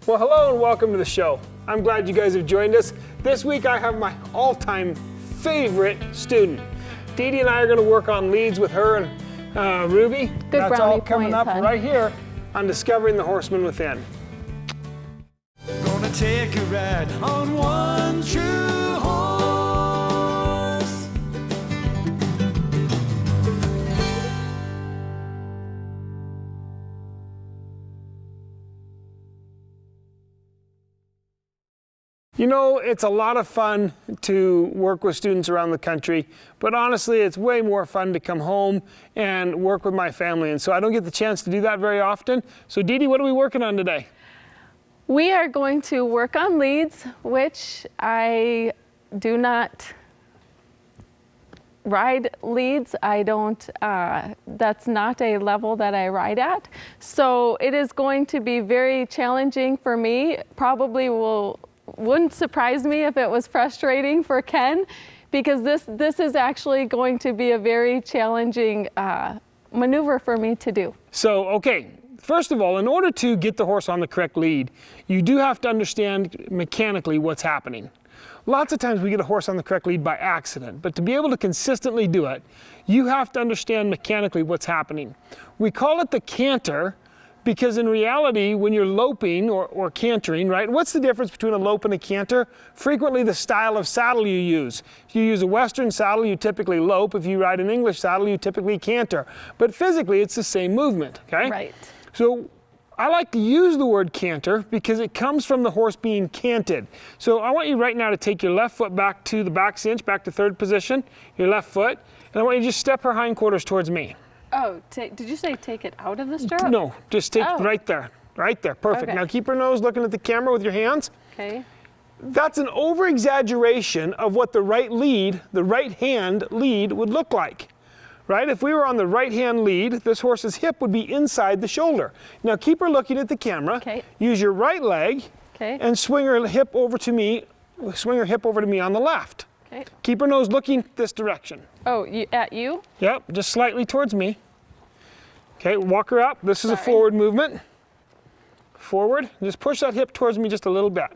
Well, hello and welcome to the show. I'm glad you guys have joined us. This week I have my all-time favorite student. DeeDee and I are going to work on leads with her and Ruby. Good. That's all coming points, up hun. right here on Discovering the Horseman Within. Gonna take a ride on one true horse. You know, it's a lot of fun to work with students around the country, but honestly, it's way more fun to come home and work with my family. And so I don't get the chance to do that very often. So DeeDee, what are we working on today? We are going to work on leads, which I do not ride leads. I don't, that's not a level that I ride at. So it is going to be very challenging for me. Probably wouldn't surprise me if it was frustrating for Ken, because this is actually going to be a very challenging maneuver for me to do. So, okay. First of all, in order to get the horse on the correct lead, you do have to understand mechanically what's happening. Lots of times we get a horse on the correct lead by accident, but to be able to consistently do it, you have to understand mechanically what's happening. We call it the canter because in reality, when you're loping or cantering, right, what's the difference between a lope and a canter? Frequently the style of saddle you use. If you use a Western saddle, you typically lope. If you ride an English saddle, you typically canter. But physically, it's the same movement, okay? Right. So I like to use the word canter because it comes from the horse being canted. So I want you right now to take your left foot back to the back cinch, back to third position, your left foot, and I want you to just step her hindquarters towards me. Oh, did you say take it out of the stirrup? No, just take it right there, perfect. Okay. Now keep her nose looking at the camera with your hands. Okay. That's an over-exaggeration of what the right lead, the right hand lead would look like. Right? If we were on the right hand lead, this horse's hip would be inside the shoulder. Now keep her looking at the camera. Okay. Use your right leg Okay. and swing her hip over to me on the left. Okay. Keep her nose looking this direction. Oh, at you? Yep, just slightly towards me. Okay, walk her up. This is a Sorry. forward movement. Forward. Just push that hip towards me just a little bit.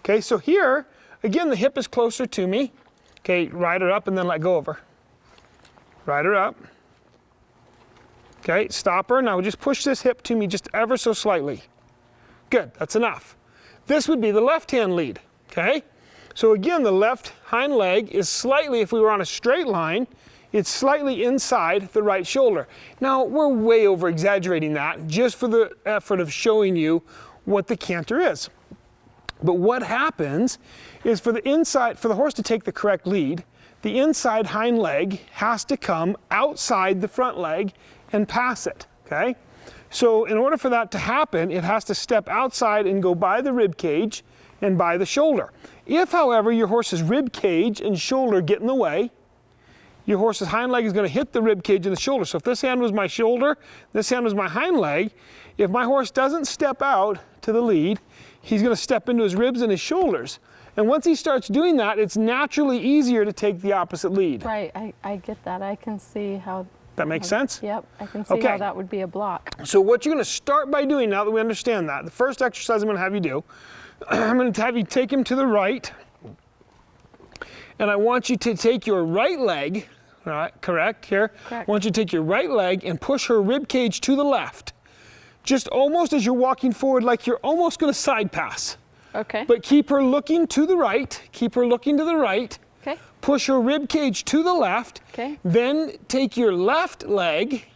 Okay, so here, again, the hip is closer to me. Okay, ride her up and then let go of her. Ride her up. Okay, stop her. Now just push this hip to me just ever so slightly. Good, that's enough. This would be the left hand lead, okay? So again, the left hind leg is slightly, if we were on a straight line, it's slightly inside the right shoulder. Now, we're way over exaggerating that just for the effort of showing you what the canter is. But what happens is for the horse to take the correct lead, the inside hind leg has to come outside the front leg and pass it, okay? So in order for that to happen, it has to step outside and go by the rib cage and by the shoulder. If, however, your horse's rib cage and shoulder get in the way, your horse's hind leg is going to hit the rib cage and the shoulder. So if this hand was my shoulder, this hand was my hind leg, if my horse doesn't step out to the lead, he's going to step into his ribs and his shoulders. And once he starts doing that, it's naturally easier to take the opposite lead. Right, I get that. I can see how. That makes sense? Yep, I can see how that would be a block. So what you're going to start by doing, now that we understand that, the first exercise I'm going to have you do, I'm going to have you take him to the right, and I want you to take your right leg, right, correct, here? Correct. I want you to take your right leg and push her rib cage to the left, just almost as you're walking forward, like you're almost going to side pass. Okay. But keep her looking to the right, keep her looking to the right. Okay. Push her rib cage to the left. Okay. Then take your left leg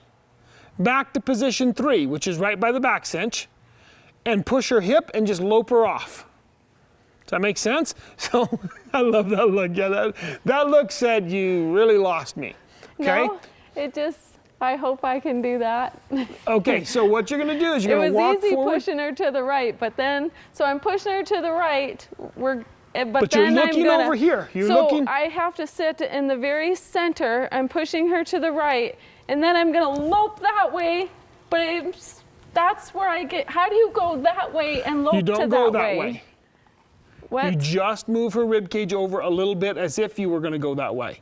back to position 3, which is right by the back cinch, and push her hip and just lope her off. Does that make sense? So I love that look. Yeah, that look said you really lost me. Okay? No, it just, I hope I can do that. Okay, so what you're going to do is you're going to walk It was easy forward. pushing her to the right, but then, so I'm pushing her to the right, But you're looking over here. You're looking. I have to sit in the very center. I'm pushing her to the right, and then I'm going to lope that way, but that's where I get, how do you go that way and lope to that way? You don't go that way. What? You just move her rib cage over a little bit as if you were going to go that way.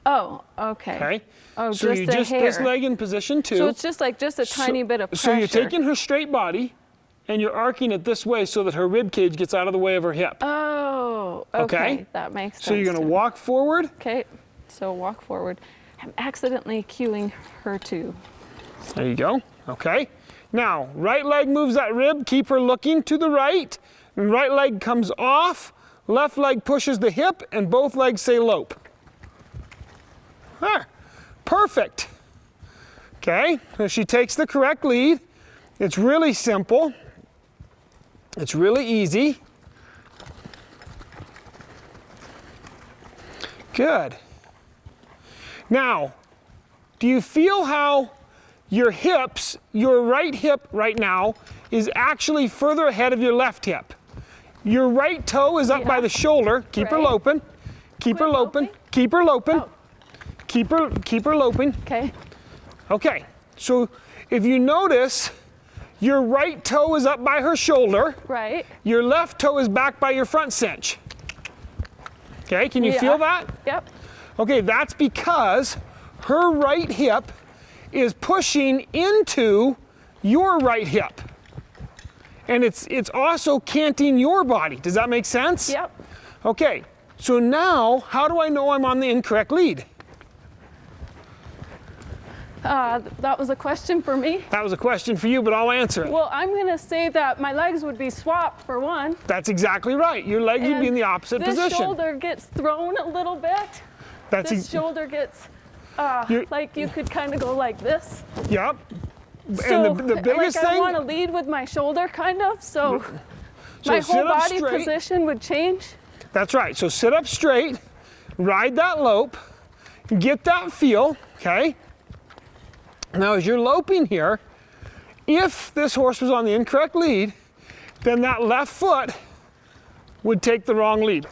Oh, okay. Okay. Oh, so you just hair. this leg in position 2. So it's just like a tiny bit of pressure. So you're taking her straight body, and you're arcing it this way so that her rib cage gets out of the way of her hip. Oh, Okay. okay. That makes sense. So you're going to to me. walk forward. Okay, so walk forward. I'm accidentally cueing her too. There you go. Okay. Now, right leg moves that rib. Keep her looking to the right. And right leg comes off. Left leg pushes the hip, and both legs say lope. There. Perfect. Okay. So she takes the correct lead. It's really simple. It's really easy. Good. Now, do you feel how your hips, your right hip right now is actually further ahead of your left hip? Your right toe is up by the shoulder. Keep her Right. loping. Keep her Quit loping. loping? Keep her loping. Oh. Keep her loping. Okay. Okay. So if you notice, your right toe is up by her shoulder. Right. Your left toe is back by your front cinch. Okay, can you Yeah. feel that? Yep. Okay, that's because her right hip is pushing into your right hip. And it's also canting your body. Does that make sense? Yep. Okay, so now how do I know I'm on the incorrect lead? That was a question for me. That was a question for you, but I'll answer it. Well, I'm going to say that my legs would be swapped for one. That's exactly right. Your legs would be in the opposite this position. shoulder gets thrown a little bit. That's This shoulder gets, like you could kind of go like this. Yep. So, And the biggest like I thing, want to lead with my shoulder, kind of. So my sit whole up body straight. position would change. That's right. So sit up straight, ride that lope, get that feel, okay? Now as you're loping here, if this horse was on the incorrect lead, then that left foot would take the wrong lead.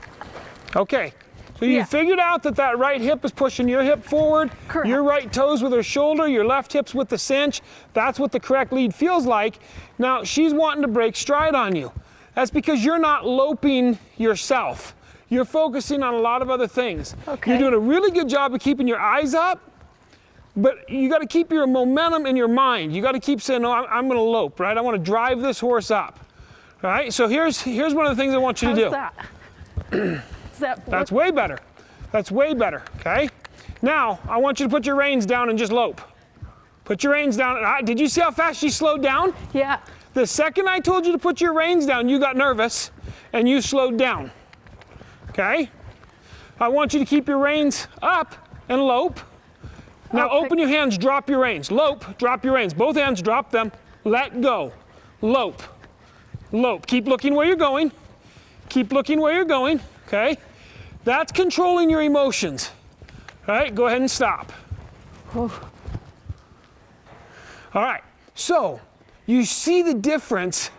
Okay, so you Yeah. figured out that that right hip is pushing your hip forward, Correct. your right toes with her shoulder, your left hip's with the cinch. That's what the correct lead feels like. Now she's wanting to break stride on you. That's because you're not loping yourself. You're focusing on a lot of other things. Okay. You're doing a really good job of keeping your eyes up, but you got to keep your momentum in your mind. You got to keep saying, no, I'm going to lope, right? I want to drive this horse up, right? So here's one of the things I want you How's to do. that? Is that That's way better. That's way better, okay? Now, I want you to put your reins down and just lope. Put your reins down. Did you see how fast she slowed down? Yeah. The second I told you to put your reins down, you got nervous and you slowed down, okay? I want you to keep your reins up and lope. Now Okay. open your hands, drop your reins. Lope, drop your reins. Both hands, drop them. Let go. Lope. Lope. Keep looking where you're going. Keep looking where you're going, okay? That's controlling your emotions. All right, go ahead and stop. All right, so you see the difference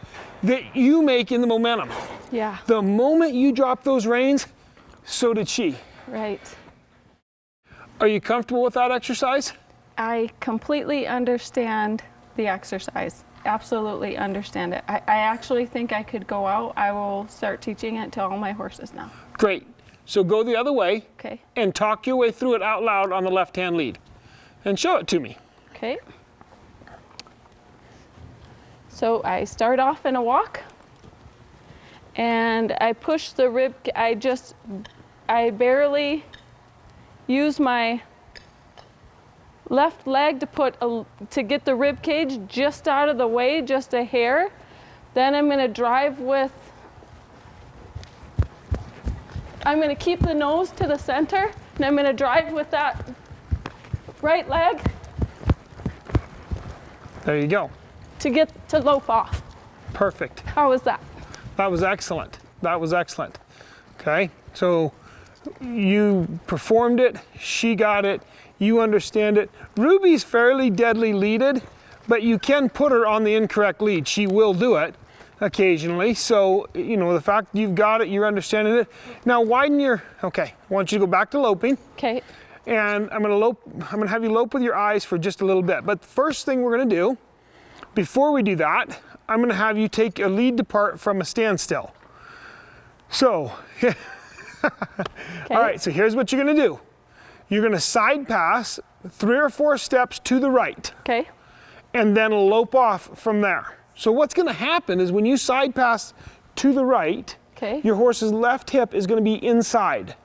that you make in the momentum. Yeah. The moment you drop those reins, so did she. Right. Are you comfortable with that exercise? I completely understand the exercise. Absolutely understand it. I actually think I could go out. I will start teaching it to all my horses now. Great. So go the other way Okay. and talk your way through it out loud on the left-hand lead. And show it to me. Okay. So I start off in a walk and I push the rib, I barely use my left leg to get the rib cage just out of the way, just a hair. Then I'm gonna drive I'm gonna keep the nose to the center and I'm gonna drive with that right leg There you go. to get to lope off. Perfect. How was that? That was excellent. That was excellent. Okay, so you performed it, she got it, you understand it. Ruby's fairly deadly leaded, but you can put her on the incorrect lead. She will do it occasionally. So, you know, the fact you've got it, you're understanding it. Now widen okay, I want you to go back to loping. Okay. And I'm gonna have you lope with your eyes for just a little bit. But the first thing we're gonna do, before we do that, I'm gonna have you take a lead depart from a standstill. So, all right, so here's what you're gonna do. You're gonna side pass 3 or 4 steps to the right Okay. and then lope off from there. So what's going to happen is when you side pass to the right, Okay. your horse's left hip is going to be inside.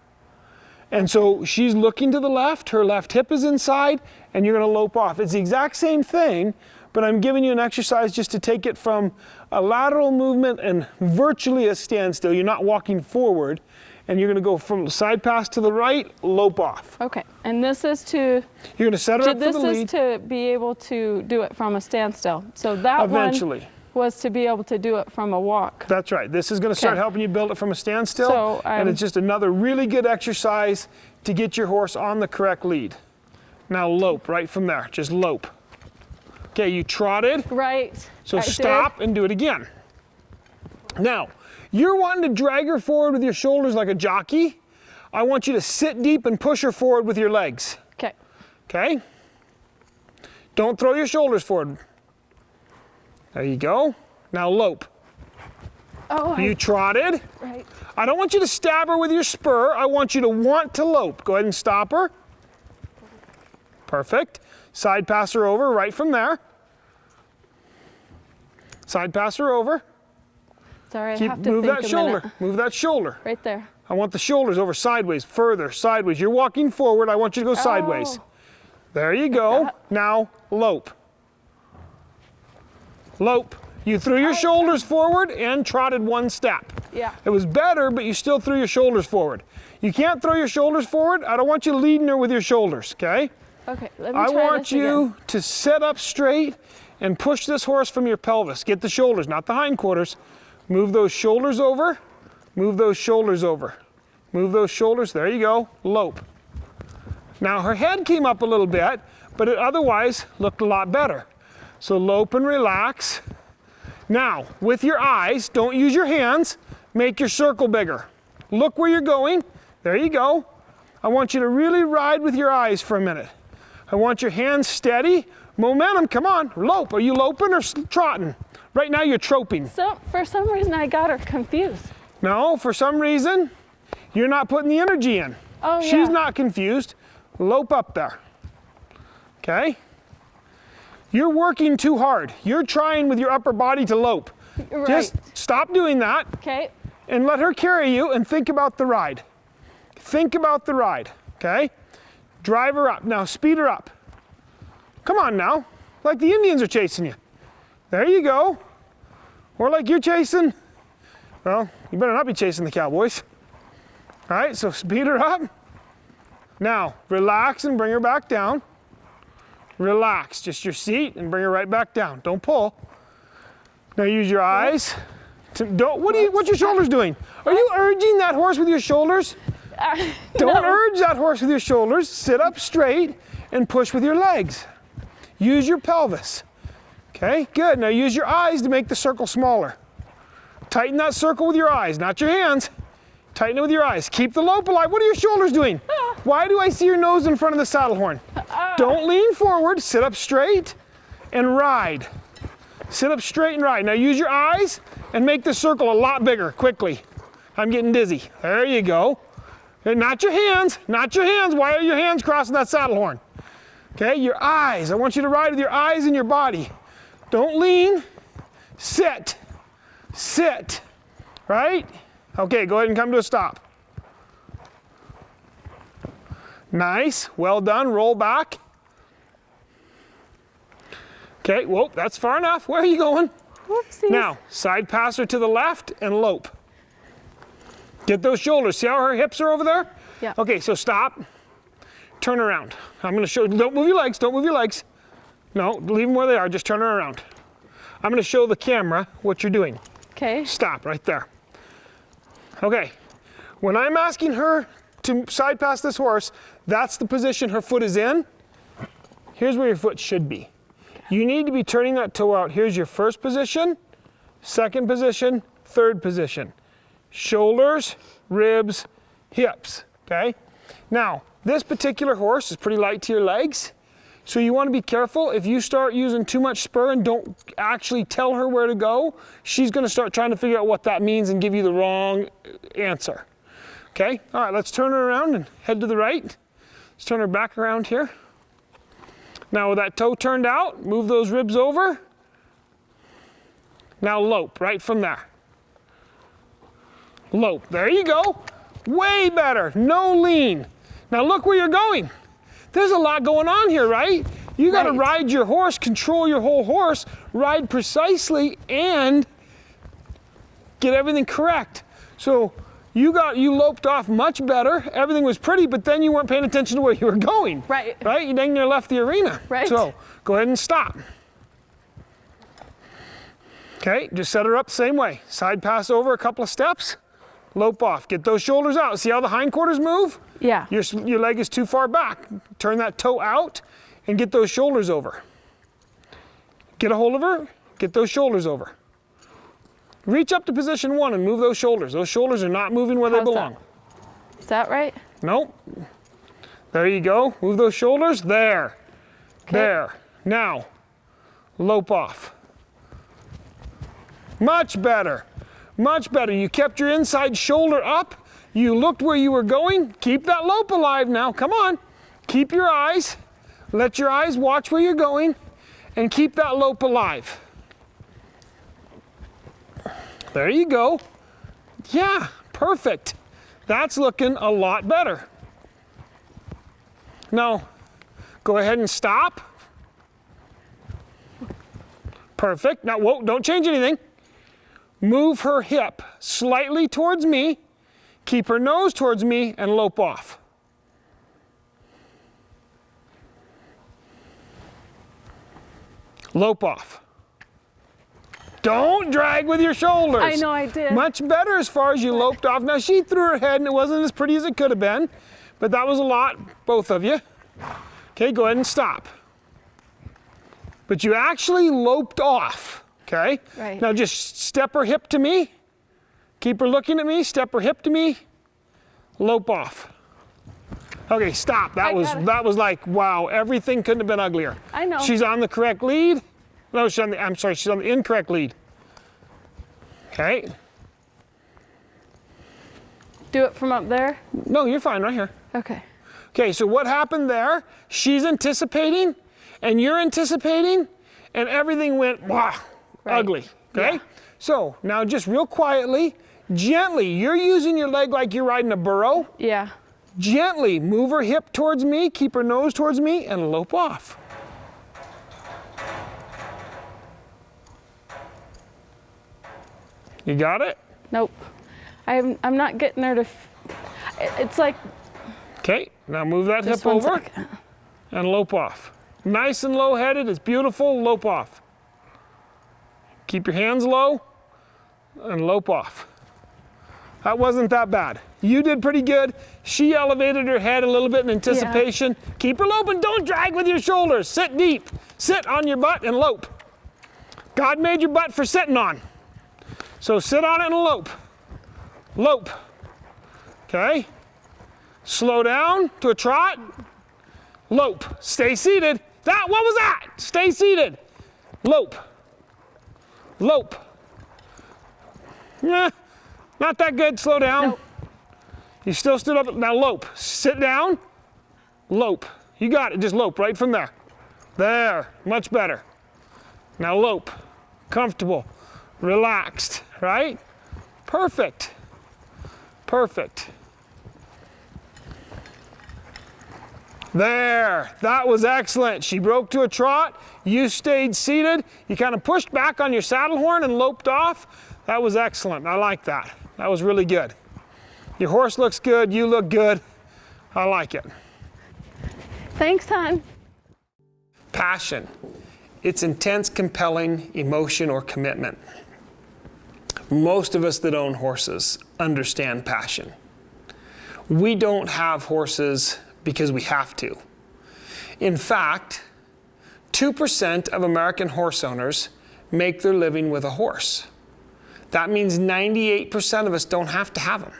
And so she's looking to the left, her left hip is inside, and you're going to lope off. It's the exact same thing, but I'm giving you an exercise just to take it from a lateral movement and virtually a standstill. You're not walking forward, and you're going to go from side pass to the right, lope off. Okay, and this is to, You're going to set her up for this the is lead. to be able to do it from a standstill. So that Eventually. one was to be able to do it from a walk. That's right. This is going to start Okay. helping you build it from a standstill, So, and it's just another really good exercise to get your horse on the correct lead. Now lope right from there. Just lope. Okay, you trotted. Right. So I did. stop and do it again. Now, you're wanting to drag her forward with your shoulders like a jockey. I want you to sit deep and push her forward with your legs. Okay. Okay? Don't throw your shoulders forward. There you go. Now lope. Oh, You trotted. right. I don't want you to stab her with your spur. I want you to want to lope. Go ahead and stop her. Perfect. Side pass her over right from there. Side pass her over. Sorry, I have to Move think that a shoulder. minute. Move that shoulder. Right there. I want the shoulders over sideways, further, sideways. You're walking forward. I want you to go sideways. Oh. There you go. that. Now lope. Lope. You threw your shoulders forward and trotted one step. Yeah. It was better, but you still threw your shoulders forward. You can't throw your shoulders forward. I don't want you leading her with your shoulders, okay? Okay, let me I try want this you again. to sit up straight and push this horse from your pelvis. Get the shoulders, not the hindquarters. Move those shoulders over. Move those shoulders over. Move those shoulders. There you go. Lope. Now her head came up a little bit, but it otherwise looked a lot better. So lope and relax. Now, with your eyes, don't use your hands, make your circle bigger. Look where you're going. There you go. I want you to really ride with your eyes for a minute. I want your hands steady. Momentum, come on. Lope. Are you loping or trotting? Right now you're troping. So, for some reason, I got her confused. No, for some reason, you're not putting the energy in. Oh, She's yeah. not confused. Lope up there. Okay? You're working too hard. You're trying with your upper body to lope. Right. Just stop doing that Okay. and let her carry you and think about the ride. Think about the ride, okay? Drive her up. Now speed her up. Come on now. Like the Indians are chasing you. There you go. Or like you're chasing, well, you better not be chasing the Cowboys. All right, so speed her up. Now, relax and bring her back down. Relax, just your seat and bring her right back down. Don't pull. Now use your eyes. What's your shoulders doing? Are you urging that horse with your shoulders? Don't urge that horse with your shoulders. Sit up straight and push with your legs. Use your pelvis. Okay, good. Now use your eyes to make the circle smaller. Tighten that circle with your eyes, not your hands. Tighten it with your eyes. Keep the lope alive. What are your shoulders doing? Why do I see your nose in front of the saddle horn? Don't lean forward. Sit up straight and ride. Sit up straight and ride. Now use your eyes and make the circle a lot bigger, quickly. I'm getting dizzy. There you go. And not your hands, not your hands. Why are your hands crossing that saddle horn? Okay, your eyes. I want you to ride with your eyes and your body. Don't lean. Sit. Sit. Right? Okay, go ahead and come to a stop. Nice. Well done. Roll back. Okay, whoa, that's far enough. Where are you going? Whoopsies. Now, side passer to the left and lope. Get those shoulders. See how her hips are over there? Yeah. Okay, so stop. Turn around. I'm going to show, don't move your legs, don't move your legs. No, leave them where they are, just turn her around. I'm going to show the camera what you're doing. Okay. Stop right there. Okay, when I'm asking her to side pass this horse, that's the position her foot is in. Here's where your foot should be. You need to be turning that toe out. Here's your first position, second position, third position. Shoulders, ribs, hips, okay? Now, this particular horse is pretty light to your legs, so you want to be careful. If you start using too much spur and don't actually tell her where to go, she's going to start trying to figure out what that means and give you the wrong answer. Okay, all right, let's turn her around and head to the right. Let's turn her back around here. Now with that toe turned out, move those ribs over. Now lope, right from there. Lope, there you go. Way better, no lean. Now look where you're going. There's a lot going on here, right? You gotta ride your horse, control your whole horse, ride precisely, and get everything correct. So you loped off much better. Everything was pretty, but then you weren't paying attention to where you were going. Right. Right? You dang near left the arena. Right. So go ahead and stop. Okay, just set her up the same way. Side pass over a couple of steps, lope off. Get those shoulders out. See how the hindquarters move? Yeah. Your leg is too far back. Turn that toe out and get those shoulders over. Get a hold of her, get those shoulders over. Reach up to position 1 and move those shoulders. Those shoulders are not moving where they belong. Is that right? Nope. There you go. Move those shoulders. There. Okay. There. Now, lope off. Much better. Much better. You kept your inside shoulder up. You looked where you were going. Keep that lope alive now. Come on. Keep your eyes. Let your eyes watch where you're going and keep that lope alive. There you go. Yeah, perfect. That's looking a lot better. Now, go ahead and stop. Perfect. Now, whoa, don't change anything. Move her hip slightly towards me. Keep her nose towards me and lope off. Lope off. Don't drag with your shoulders. I know I did. Much better as far as you loped off. Now she threw her head and it wasn't as pretty as it could have been, but that was a lot, both of you. Okay, go ahead and stop. But you actually loped off, okay? Right. Now just step her hip to me. Keep her looking at me, step her hip to me, lope off. Okay, stop. That was like, wow, everything couldn't have been uglier. I know. She's on the correct lead. No, she's on the incorrect lead. Okay. Do it from up there? No, you're fine right here. Okay. Okay, so what happened there? She's anticipating, and you're anticipating, and everything went, wow, ugly, okay? Yeah. So now just real quietly, gently, you're using your leg like you're riding a burro. Yeah. Gently move her hip towards me, keep her nose towards me, and lope off. You got it? Nope. I'm not getting her to. It's like. Okay, now move that Just hip over 1 second. and lope off. Nice and low headed, it's beautiful, lope off. Keep your hands low and lope off. That wasn't that bad. You did pretty good. She elevated her head a little bit in anticipation. Yeah. Keep her loping, don't drag with your shoulders. Sit deep, sit on your butt and lope. God made your butt for sitting on. So sit on it and lope. Lope. Okay? Slow down to a trot. Lope. Stay seated. What was that? Stay seated. Lope. Lope. Nah, not that good. Slow down. Nope. You still stood up. Now lope. Sit down. Lope. You got it. Just lope right from there. There. Much better. Now lope. Comfortable. Relaxed. Right? Perfect. Perfect. There, that was excellent. She broke to a trot, you stayed seated, you kind of pushed back on your saddle horn and loped off. That was excellent, I like that. That was really good. Your horse looks good, you look good. I like it. Thanks, hon. Passion. It's intense, compelling emotion or commitment. Most of us that own horses understand passion. We don't have horses because we have to. In fact, 2% of American horse owners make their living with a horse. That means 98% of us don't have to have them.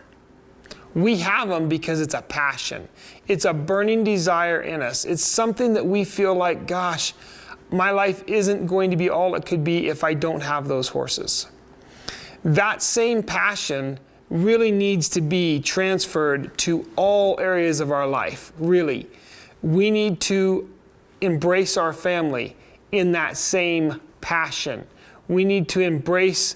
We have them because it's a passion. It's a burning desire in us. It's something that we feel like, gosh, my life isn't going to be all it could be if I don't have those horses. That same passion really needs to be transferred to all areas of our life, really. We need to embrace our family in that same passion. We need to embrace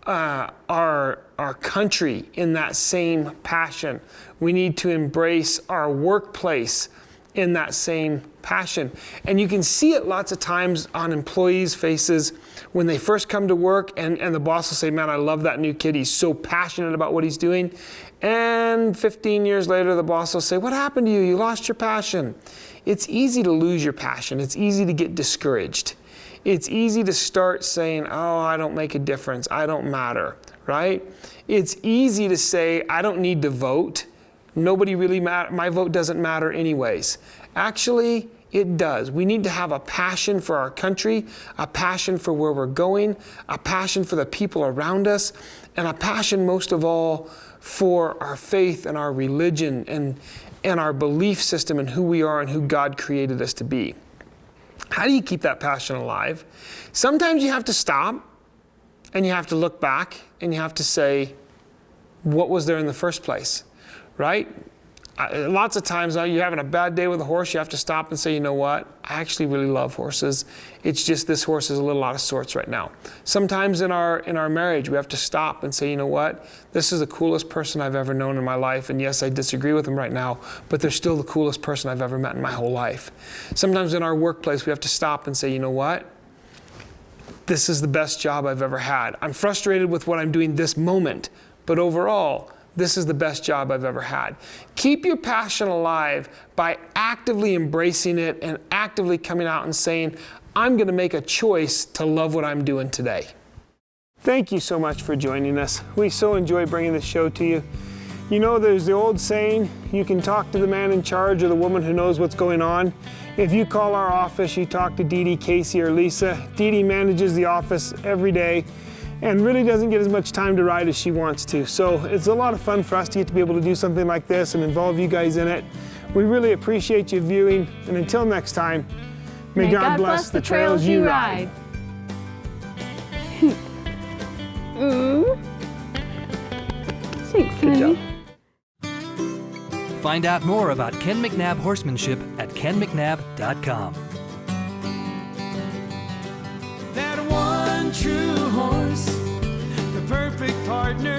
our country in that same passion. We need to embrace our workplace in that same passion. And you can see it lots of times on employees' faces when they first come to work, and the boss will say, man, I love that new kid. He's so passionate about what he's doing. And 15 years later, the boss will say, what happened to you? You lost your passion. It's easy to lose your passion. It's easy to get discouraged. It's easy to start saying, oh, I don't make a difference. I don't matter, right? It's easy to say, I don't need to vote. Nobody really matters. My vote doesn't matter anyways. Actually, it does. We need to have a passion for our country, a passion for where we're going, a passion for the people around us, and a passion most of all for our faith and our religion and our belief system and who we are and who God created us to be. How do you keep that passion alive? Sometimes you have to stop and you have to look back and you have to say, what was there in the first place, right? Lots of times you're having a bad day with a horse, you have to stop and say, you know what? I actually really love horses. It's just this horse is a little out of sorts right now. Sometimes in our marriage, we have to stop and say, you know what? This is the coolest person I've ever known in my life. And yes, I disagree with him right now, but they're still the coolest person I've ever met in my whole life. Sometimes in our workplace, we have to stop and say, you know what? This is the best job I've ever had. I'm frustrated with what I'm doing this moment, but overall, this is the best job I've ever had. Keep your passion alive by actively embracing it and actively coming out and saying, I'm going to make a choice to love what I'm doing today. Thank you so much for joining us. We so enjoy bringing this show to you. You know, there's the old saying, you can talk to the man in charge or the woman who knows what's going on. If you call our office, you talk to DeeDee, Casey, or Lisa. DeeDee manages the office every day and really doesn't get as much time to ride as she wants to. So it's a lot of fun for us to get to be able to do something like this and involve you guys in it. We really appreciate you viewing, and until next time, may God bless the trails you ride. Thanks, Good job. Find out more about Ken McNabb horsemanship at kenmcnabb.com. That one true horse, the perfect partner